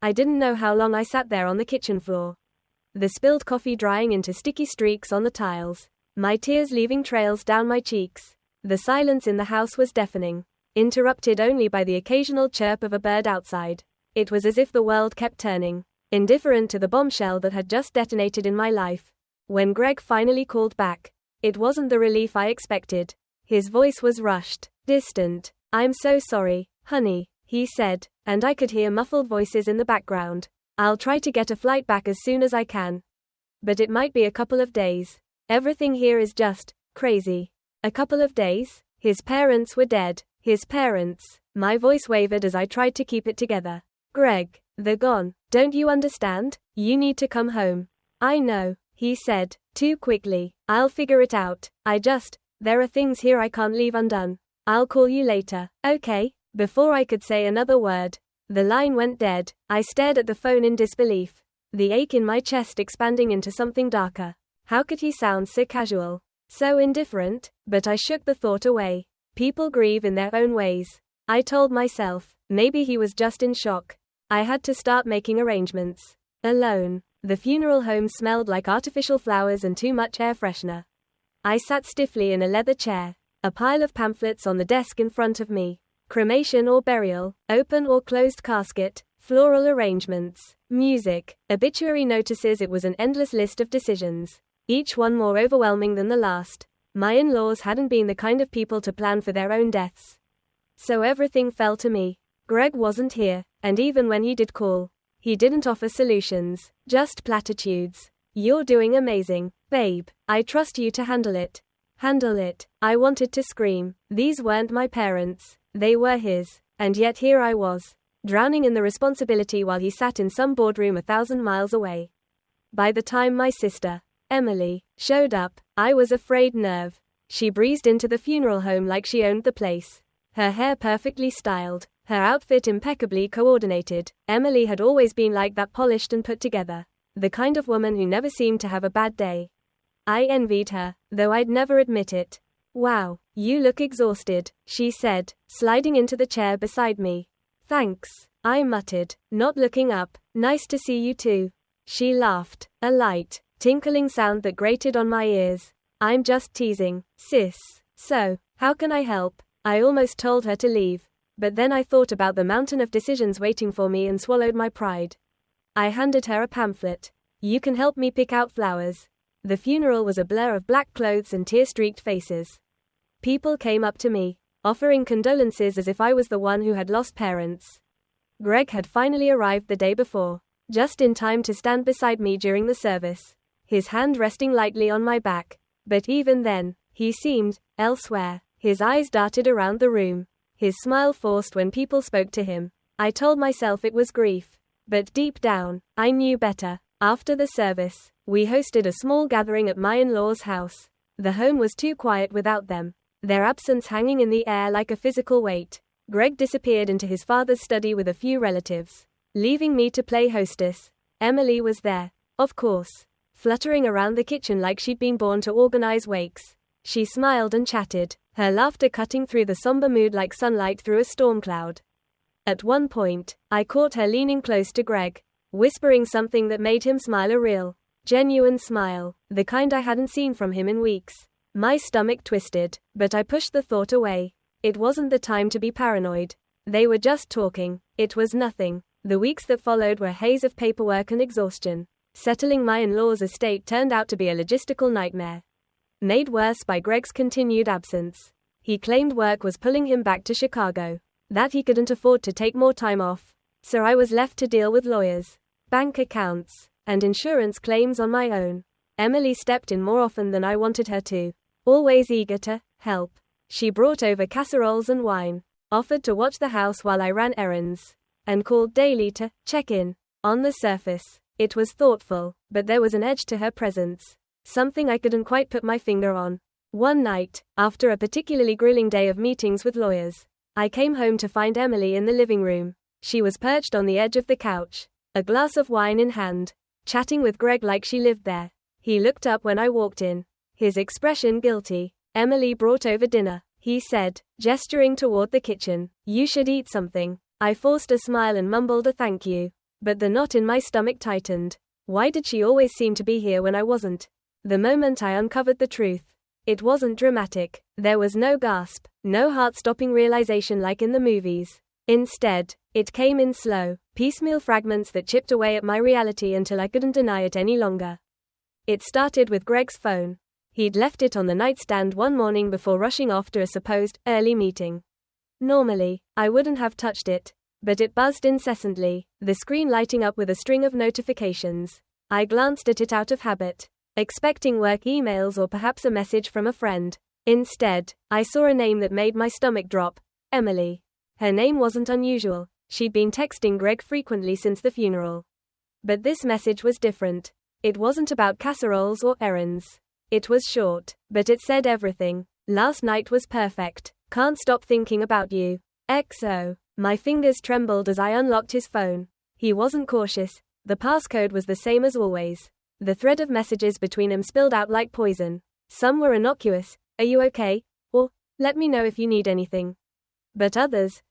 I didn't know how long I sat there on the kitchen floor. The spilled coffee drying into sticky streaks on the tiles. My tears leaving trails down my cheeks. The silence in the house was deafening, interrupted only by the occasional chirp of a bird outside. It was as if the world kept turning, indifferent to the bombshell that had just detonated in my life. When Greg finally called back, it wasn't the relief I expected. His voice was rushed, distant. "I'm so sorry, honey," he said, and I could hear muffled voices in the background. "I'll try to get a flight back as soon as I can. But it might be a couple of days. Everything here is just crazy." A couple of days? His parents were dead. His parents. My voice wavered as I tried to keep it together. "Greg, they're gone. Don't you understand? You need to come home." "I know," he said, too quickly. "I'll figure it out. There are things here I can't leave undone. I'll call you later, okay?" Before I could say another word, the line went dead. I stared at the phone in disbelief, the ache in my chest expanding into something darker. How could he sound so casual, so indifferent? But I shook the thought away. People grieve in their own ways. I told myself, maybe he was just in shock. I had to start making arrangements. Alone. The funeral home smelled like artificial flowers and too much air freshener. I sat stiffly in a leather chair, a pile of pamphlets on the desk in front of me. Cremation or burial, open or closed casket, floral arrangements, music, obituary notices. It was an endless list of decisions, each one more overwhelming than the last. My in-laws hadn't been the kind of people to plan for their own deaths. So everything fell to me. Greg wasn't here, and even when he did call, he didn't offer solutions, just platitudes. "You're doing amazing, babe. I trust you to handle it." Handle it. I wanted to scream. These weren't my parents. They were his. And yet here I was, drowning in the responsibility while he sat in some boardroom 1,000 miles away. By the time my sister, Emily, showed up, I was a frayed nerve. She breezed into the funeral home like she owned the place. Her hair perfectly styled, her outfit impeccably coordinated. Emily had always been like that, polished and put together. The kind of woman who never seemed to have a bad day. I envied her, though I'd never admit it. "Wow, you look exhausted," she said, sliding into the chair beside me. "Thanks," I muttered, not looking up. "Nice to see you too." She laughed, a light, tinkling sound that grated on my ears. "I'm just teasing, sis. So, how can I help?" I almost told her to leave, but then I thought about the mountain of decisions waiting for me and swallowed my pride. I handed her a pamphlet. "You can help me pick out flowers." The funeral was a blur of black clothes and tear-streaked faces. People came up to me, offering condolences as if I was the one who had lost parents. Greg had finally arrived the day before, just in time to stand beside me during the service, his hand resting lightly on my back. But even then, he seemed elsewhere. His eyes darted around the room, his smile forced when people spoke to him. I told myself it was grief, but deep down, I knew better. After the service, we hosted a small gathering at my in-laws' house. The home was too quiet without them, their absence hanging in the air like a physical weight. Greg disappeared into his father's study with a few relatives, leaving me to play hostess. Emily was there, of course, fluttering around the kitchen like she'd been born to organize wakes. She smiled and chatted, her laughter cutting through the somber mood like sunlight through a storm cloud. At one point, I caught her leaning close to Greg, whispering something that made him smile, a real, genuine smile, the kind I hadn't seen from him in weeks. My stomach twisted, but I pushed the thought away. It wasn't the time to be paranoid. They were just talking. It was nothing. The weeks that followed were a haze of paperwork and exhaustion. Settling my in-laws' estate turned out to be a logistical nightmare, made worse by Greg's continued absence. He claimed work was pulling him back to Chicago, that he couldn't afford to take more time off. So I was left to deal with lawyers, bank accounts, and insurance claims on my own. Emily stepped in more often than I wanted her to, always eager to help. She brought over casseroles and wine, offered to watch the house while I ran errands, and called daily to check in. On the surface, it was thoughtful, but there was an edge to her presence, something I couldn't quite put my finger on. One night, after a particularly grueling day of meetings with lawyers, I came home to find Emily in the living room. She was perched on the edge of the couch, a glass of wine in hand, chatting with Greg like she lived there. He looked up when I walked in, his expression guilty. "Emily brought over dinner," he said, gesturing toward the kitchen. "You should eat something." I forced a smile and mumbled a thank you. But the knot in my stomach tightened. Why did she always seem to be here when I wasn't? The moment I uncovered the truth, it wasn't dramatic. There was no gasp, no heart-stopping realization like in the movies. Instead, it came in slow, piecemeal fragments that chipped away at my reality until I couldn't deny it any longer. It started with Greg's phone. He'd left it on the nightstand one morning before rushing off to a supposed early meeting. Normally, I wouldn't have touched it, but it buzzed incessantly, the screen lighting up with a string of notifications. I glanced at it out of habit, expecting work emails or perhaps a message from a friend. Instead, I saw a name that made my stomach drop. Emily. Her name wasn't unusual. She'd been texting Greg frequently since the funeral. But this message was different. It wasn't about casseroles or errands. It was short, but it said everything. Last night was perfect. Can't stop thinking about you. XO. My fingers trembled as I unlocked his phone. He wasn't cautious. The passcode was the same as always. The thread of messages between them spilled out like poison. Some were innocuous. Are you okay? Or, let me know if you need anything. But others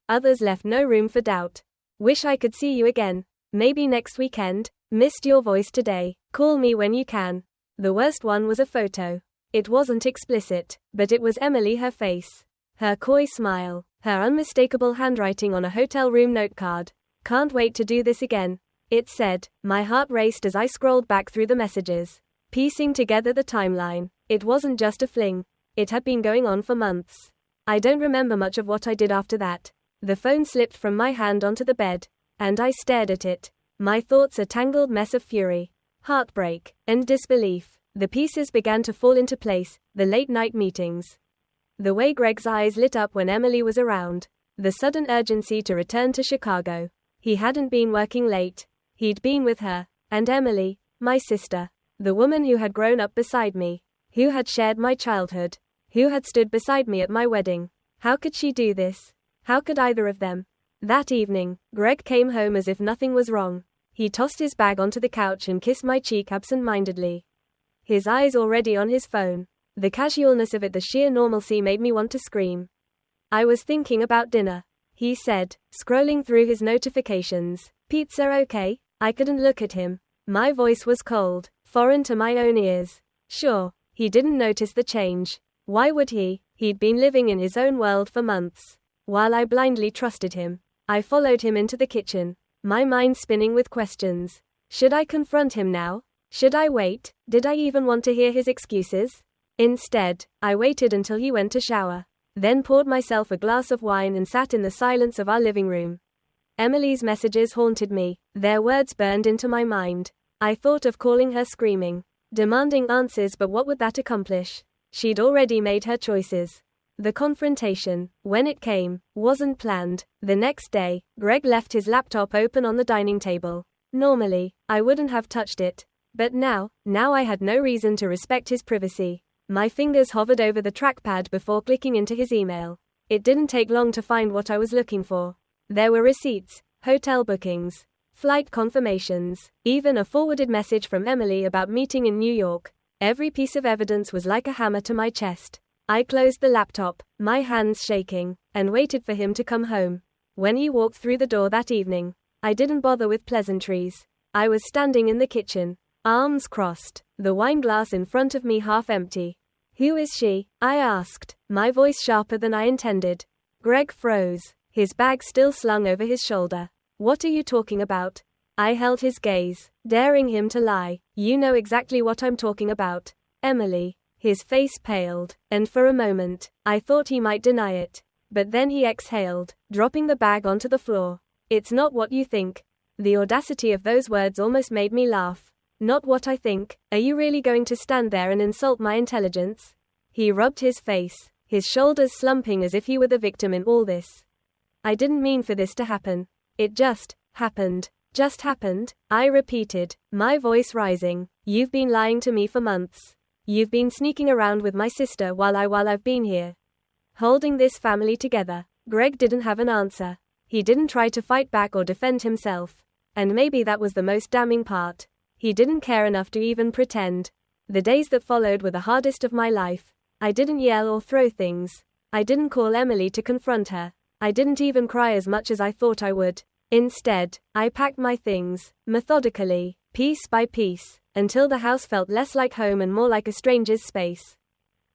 left no room for doubt. Wish I could see you again. Maybe next weekend. Missed your voice today. Call me when you can. The worst one was a photo. It wasn't explicit, but it was Emily, her face. Her coy smile. Her unmistakable handwriting on a hotel room note card. Can't wait to do this again. It said. My heart raced as I scrolled back through the messages, piecing together the timeline. It wasn't just a fling. It had been going on for months. I don't remember much of what I did after that. The phone slipped from my hand onto the bed, and I stared at it. My thoughts a tangled mess of fury, heartbreak, and disbelief. The pieces began to fall into place, the late-night meetings. The way Greg's eyes lit up when Emily was around. The sudden urgency to return to Chicago. He hadn't been working late. He'd been with her. And Emily, my sister. The woman who had grown up beside me. Who had shared my childhood. Who had stood beside me at my wedding. How could she do this? How could either of them? That evening, Greg came home as if nothing was wrong. He tossed his bag onto the couch and kissed my cheek absent-mindedly. His eyes already on his phone. The casualness of it, the sheer normalcy, made me want to scream. I was thinking about dinner, he said, scrolling through his notifications. Pizza okay? I couldn't look at him. My voice was cold, foreign to my own ears. Sure, he didn't notice the change. Why would he? He'd been living in his own world for months. While I blindly trusted him, I followed him into the kitchen, my mind spinning with questions. Should I confront him now? Should I wait? Did I even want to hear his excuses? Instead, I waited until he went to shower, then poured myself a glass of wine and sat in the silence of our living room. Emily's messages haunted me. Their words burned into my mind. I thought of calling her, screaming, demanding answers, but what would that accomplish? She'd already made her choices. The confrontation, when it came, wasn't planned. The next day, Greg left his laptop open on the dining table. Normally, I wouldn't have touched it. But now I had no reason to respect his privacy. My fingers hovered over the trackpad before clicking into his email. It didn't take long to find what I was looking for. There were receipts, hotel bookings, flight confirmations, even a forwarded message from Emily about meeting in New York. Every piece of evidence was like a hammer to my chest. I closed the laptop, my hands shaking, and waited for him to come home. When he walked through the door that evening, I didn't bother with pleasantries. I was standing in the kitchen, arms crossed, the wine glass in front of me half empty. Who is she? I asked, my voice sharper than I intended. Greg froze, his bag still slung over his shoulder. What are you talking about? I held his gaze, daring him to lie. You know exactly what I'm talking about. Emily. His face paled, and for a moment, I thought he might deny it. But then he exhaled, dropping the bag onto the floor. It's not what you think. The audacity of those words almost made me laugh. Not what I think. Are you really going to stand there and insult my intelligence? He rubbed his face, his shoulders slumping as if he were the victim in all this. I didn't mean for this to happen. It just happened. Just happened, I repeated, my voice rising. You've been lying to me for months. You've been sneaking around with my sister while I've been here, holding this family together. Greg didn't have an answer. He didn't try to fight back or defend himself. And maybe that was the most damning part. He didn't care enough to even pretend. The days that followed were the hardest of my life. I didn't yell or throw things. I didn't call Emily to confront her. I didn't even cry as much as I thought I would. Instead, I packed my things, methodically, piece by piece, until the house felt less like home and more like a stranger's space.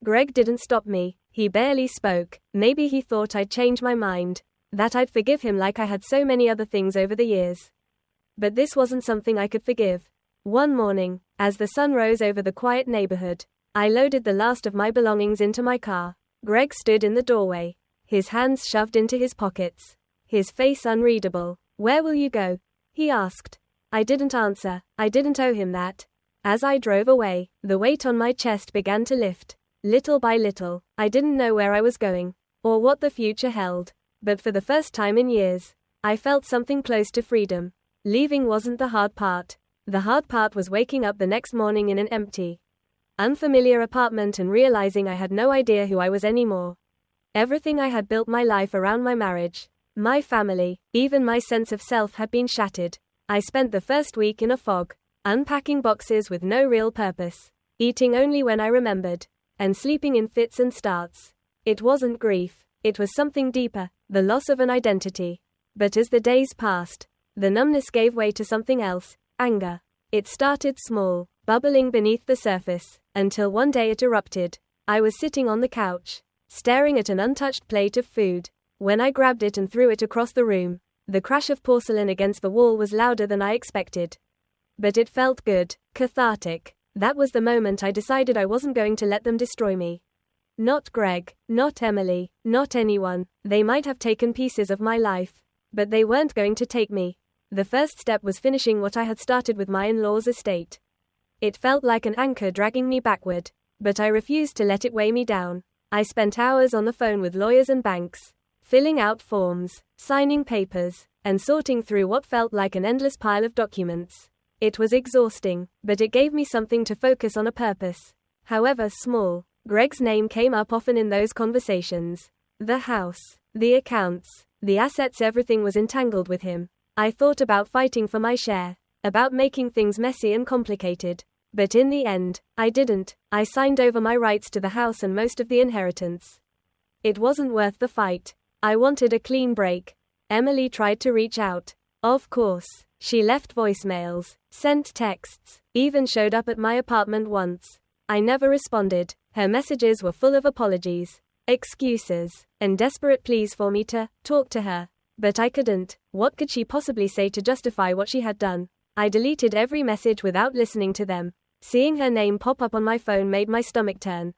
Greg didn't stop me. He barely spoke. Maybe he thought I'd change my mind, that I'd forgive him like I had so many other things over the years. But this wasn't something I could forgive. One morning, as the sun rose over the quiet neighborhood, I loaded the last of my belongings into my car. Greg stood in the doorway, his hands shoved into his pockets, his face unreadable. "Where will you go?" he asked. I didn't answer. I didn't owe him that. As I drove away, the weight on my chest began to lift. Little by little, I didn't know where I was going, or what the future held, but for the first time in years, I felt something close to freedom. Leaving wasn't the hard part. The hard part was waking up the next morning in an empty, unfamiliar apartment and realizing I had no idea who I was anymore. Everything I had built my life around, my marriage, my family, even my sense of self, had been shattered. I spent the first week in a fog, unpacking boxes with no real purpose, eating only when I remembered, and sleeping in fits and starts. It wasn't grief, it was something deeper, the loss of an identity. But as the days passed, the numbness gave way to something else, anger. It started small, bubbling beneath the surface, until one day it erupted. I was sitting on the couch, staring at an untouched plate of food, when I grabbed it and threw it across the room. The crash of porcelain against the wall was louder than I expected. But it felt good, cathartic. That was the moment I decided I wasn't going to let them destroy me. Not Greg, not Emily, not anyone. They might have taken pieces of my life, but they weren't going to take me. The first step was finishing what I had started with my in-laws' estate. It felt like an anchor dragging me backward, but I refused to let it weigh me down. I spent hours on the phone with lawyers and banks, filling out forms, signing papers, and sorting through what felt like an endless pile of documents. It was exhausting, but it gave me something to focus on, a purpose. However small, Greg's name came up often in those conversations. The house, the accounts, the assets, everything was entangled with him. I thought about fighting for my share, about making things messy and complicated. But in the end, I didn't. I signed over my rights to the house and most of the inheritance. It wasn't worth the fight. I wanted a clean break. Emily tried to reach out. Of course, she left voicemails, sent texts, even showed up at my apartment once. I never responded. Her messages were full of apologies, excuses, and desperate pleas for me to talk to her. But I couldn't. What could she possibly say to justify what she had done? I deleted every message without listening to them. Seeing her name pop up on my phone made my stomach turn.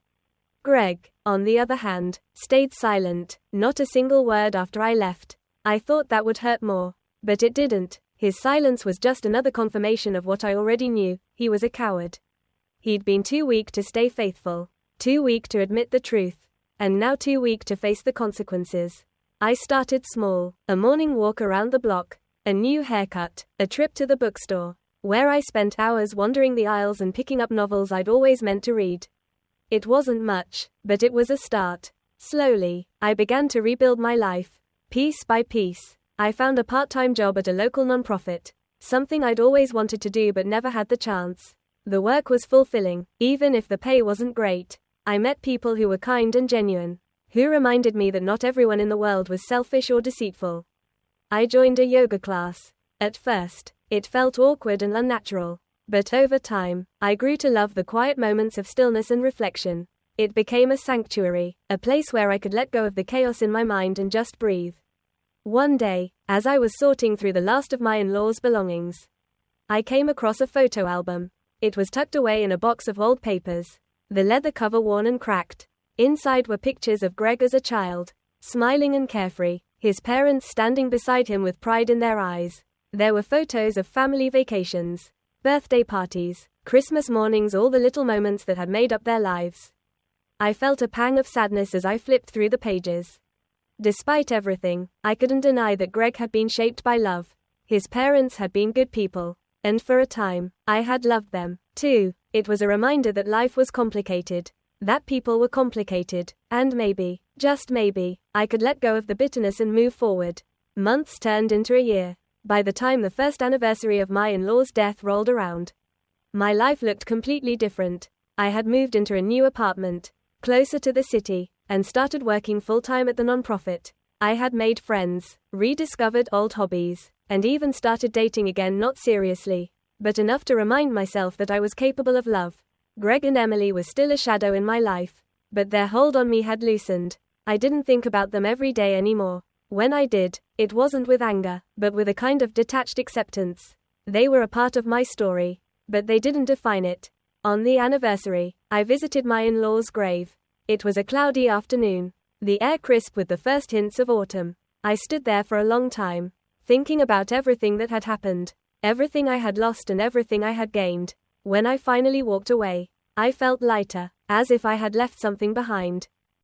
Greg, on the other hand, stayed silent, not a single word after I left. I thought that would hurt more. But it didn't. His silence was just another confirmation of what I already knew. He was a coward. He'd been too weak to stay faithful, too weak to admit the truth, and now too weak to face the consequences. I started small, a morning walk around the block, a new haircut, a trip to the bookstore, where I spent hours wandering the aisles and picking up novels I'd always meant to read. It wasn't much, but it was a start. Slowly, I began to rebuild my life, piece by piece. I found a part-time job at a local nonprofit, something I'd always wanted to do but never had the chance. The work was fulfilling, even if the pay wasn't great. I met people who were kind and genuine, who reminded me that not everyone in the world was selfish or deceitful. I joined a yoga class. At first, it felt awkward and unnatural, but over time, I grew to love the quiet moments of stillness and reflection. It became a sanctuary, a place where I could let go of the chaos in my mind and just breathe. One day, as I was sorting through the last of my in-laws' belongings, I came across a photo album. It was tucked away in a box of old papers, the leather cover worn and cracked. Inside were pictures of Greg as a child, smiling and carefree, his parents standing beside him with pride in their eyes. There were photos of family vacations, birthday parties, Christmas mornings, all the little moments that had made up their lives. I felt a pang of sadness as I flipped through the pages. Despite everything, I couldn't deny that Greg had been shaped by love. His parents had been good people, and for a time, I had loved them, too. It was a reminder that life was complicated, that people were complicated, and maybe, just maybe, I could let go of the bitterness and move forward. Months turned into a year. By the time the first anniversary of my in-law's death rolled around, my life looked completely different. I had moved into a new apartment, closer to the city, and started working full-time at the nonprofit. I had made friends, rediscovered old hobbies, and even started dating again, not seriously, but enough to remind myself that I was capable of love. Greg and Emily were still a shadow in my life, but their hold on me had loosened. I didn't think about them every day anymore. When I did, it wasn't with anger, but with a kind of detached acceptance. They were a part of my story, but they didn't define it. On the anniversary, I visited my in-laws' grave. It was a cloudy afternoon, the air crisp with the first hints of autumn. I stood there for a long time, thinking about everything that had happened, everything I had lost and everything I had gained. When I finally walked away, I felt lighter, as if I had left something behind.